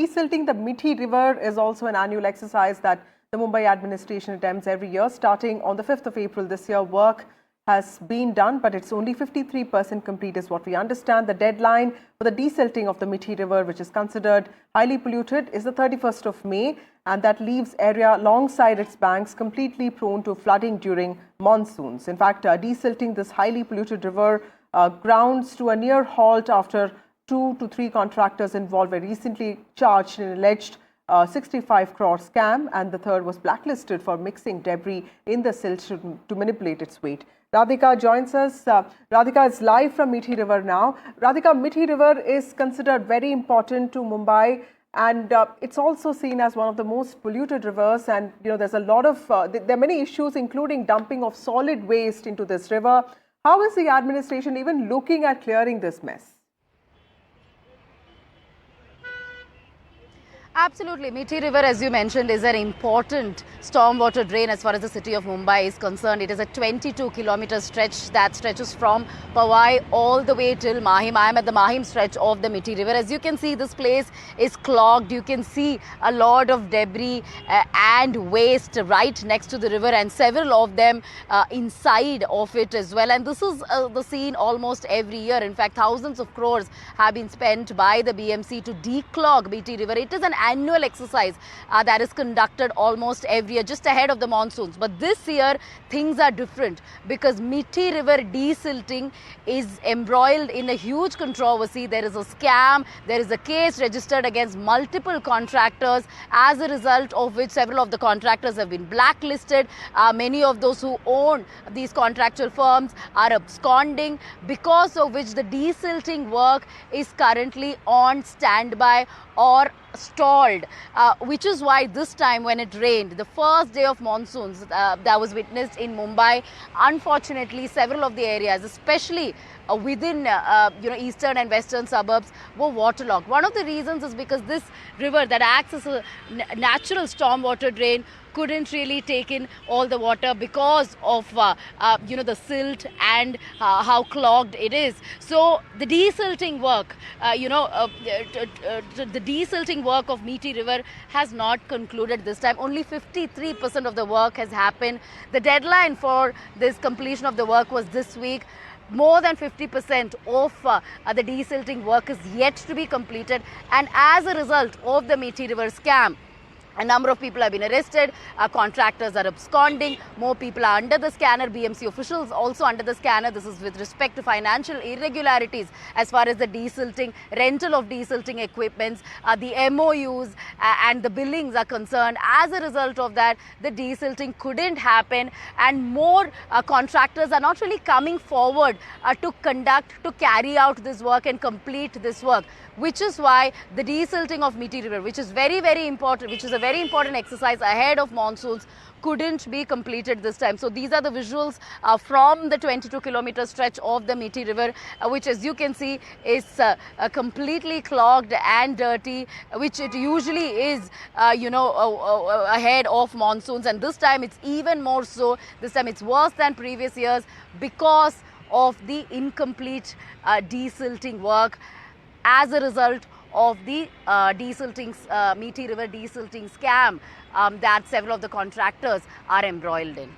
Desilting the Mithi River is also an annual exercise that the Mumbai administration attempts every year. Starting on the 5th of April this year, work has been done, but it's only 53% complete is what we understand. The deadline for the desilting of the Mithi River, which is considered highly polluted, is the 31st of May, and that leaves area alongside its banks completely prone to flooding during monsoons. In fact, desilting this highly polluted river grounds to a near halt after 2 to 3 contractors involved were recently charged in an alleged 65 crore scam, and the third was blacklisted for mixing debris in the silt to manipulate its weight. Radhika joins us. Radhika is live from Mithi River now. Radhika, Mithi River is considered very important to Mumbai, and it's also seen as one of the most polluted rivers. And there's a lot of there are many issues, including dumping of solid waste into this river. How is the administration even looking at clearing this mess? Absolutely. Mithi River, as you mentioned, is an important stormwater drain as far as the city of Mumbai is concerned. It is a 22-kilometer stretch that stretches from Powai all the way till Mahim. I am at the Mahim stretch of the Mithi River. As you can see, this place is clogged. You can see a lot of debris and waste right next to the river, and several of them inside of it as well. And this is the scene almost every year. In fact, thousands of crores have been spent by the BMC to declog Mithi River. It is an annual exercise that is conducted almost every year, just ahead of the monsoons. But this year, things are different because Mithi River desilting is embroiled in a huge controversy. There is a scam. There is a case registered against multiple contractors, as a result of which several of the contractors have been blacklisted. Many of those who own these contractual firms are absconding, because of which the desilting work is currently on standby or stalled, which is why this time when it rained, the first day of monsoons that was witnessed in Mumbai, unfortunately several of the areas, especially within eastern and western suburbs, were waterlogged. One of the reasons is because this river that acts as a natural stormwater drain couldn't really take in all the water because of the silt and how clogged it is. So the desilting work, the desilting work of Mithi River has not concluded this time. Only 53% of the work has happened. The deadline for this completion of the work was this week. More than 50% of the desilting work is yet to be completed, and as a result of the Mithi River scam, a number of people have been arrested, contractors are absconding, more people are under the scanner, BMC officials also under the scanner. This is with respect to financial irregularities as far as the desilting, rental of desilting equipments, the MOUs and the billings are concerned. As a result of that, the desilting couldn't happen, and more contractors are not really coming forward to carry out this work and complete this work, which is why the desilting of Mithi River, which is very, very important, which is a very important exercise ahead of monsoons, couldn't be completed this time. So these are the visuals from the 22-kilometer stretch of the Mithi River, which, as you can see, is completely clogged and dirty, which it usually is, ahead of monsoons. And this time it's even more so. This time it's worse than previous years because of the incomplete desilting work as a result of the Mithi River desilting scam that several of the contractors are embroiled in.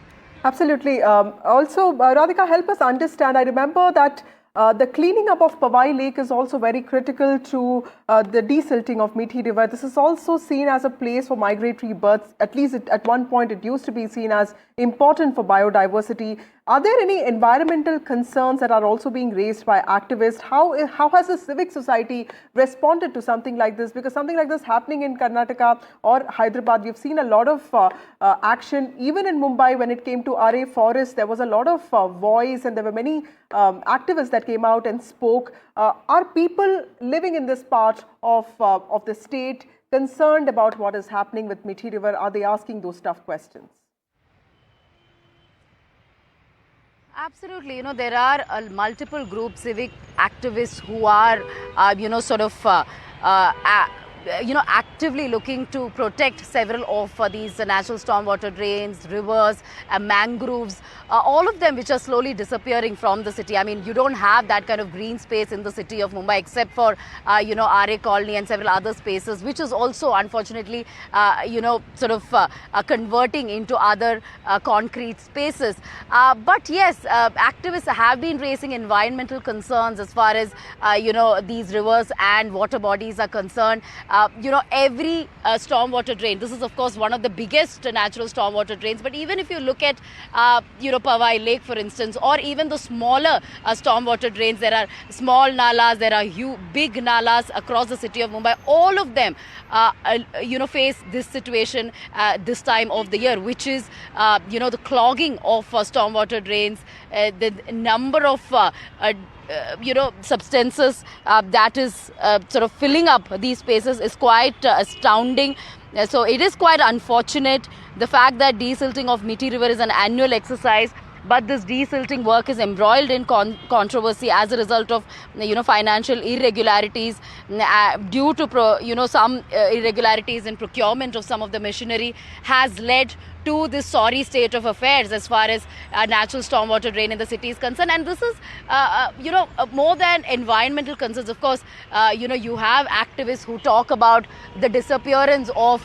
Absolutely. Also, Radhika, help us understand. I remember that the cleaning up of Powai Lake is also very critical to the desilting of Mithi River. This is also seen as a place for migratory birds. At least at one point it used to be seen as important for biodiversity. Are there any environmental concerns that are also being raised by activists? How has the civic society responded to something like this? Because something like this happening in Karnataka or Hyderabad, we've seen a lot of action. Even in Mumbai, when it came to RA Forest, there was a lot of voice, and there were many activists that came out and spoke. Are people living in this part of the state concerned about what is happening with Mithi River? Are they asking those tough questions? Absolutely. There are multiple groups, civic activists who are, actively looking to protect several of these natural stormwater drains, rivers, mangroves, all of them which are slowly disappearing from the city. I mean, you don't have that kind of green space in the city of Mumbai except for, RA Colony and several other spaces, which is also unfortunately, converting into other concrete spaces. But yes, activists have been raising environmental concerns as far as, these rivers and water bodies are concerned. Every stormwater drain, this is of course one of the biggest natural stormwater drains, but even if you look at, Powai Lake, for instance, or even the smaller stormwater drains, there are small nalas, there are big nalas across the city of Mumbai. All of them, face this situation this time of the year, which is, the clogging of stormwater drains, the number of substances that is sort of filling up these spaces is quite astounding. So it is quite unfortunate the fact that desilting of Miti River is an annual exercise, but this desilting work is embroiled in controversy as a result of financial irregularities due to some irregularities in procurement of some of the machinery, has led to this sorry state of affairs as far as natural stormwater drain in the city is concerned. And this is more than environmental concerns. Of course, you have activists who talk about the disappearance of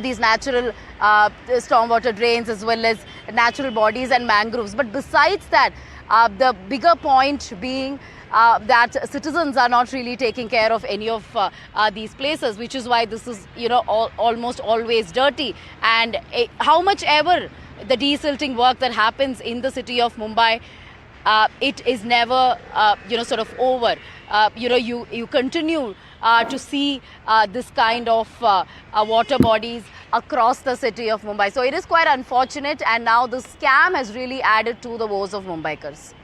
these natural stormwater drains as well as natural bodies and mangroves. But besides that, the bigger point being that citizens are not really taking care of any of these places, which is why this is, almost always dirty. And how much ever the desilting work that happens in the city of Mumbai, it is never, over. You continue to see this kind of water bodies across the city of Mumbai. So it is quite unfortunate, and now the scam has really added to the woes of Mumbaikars.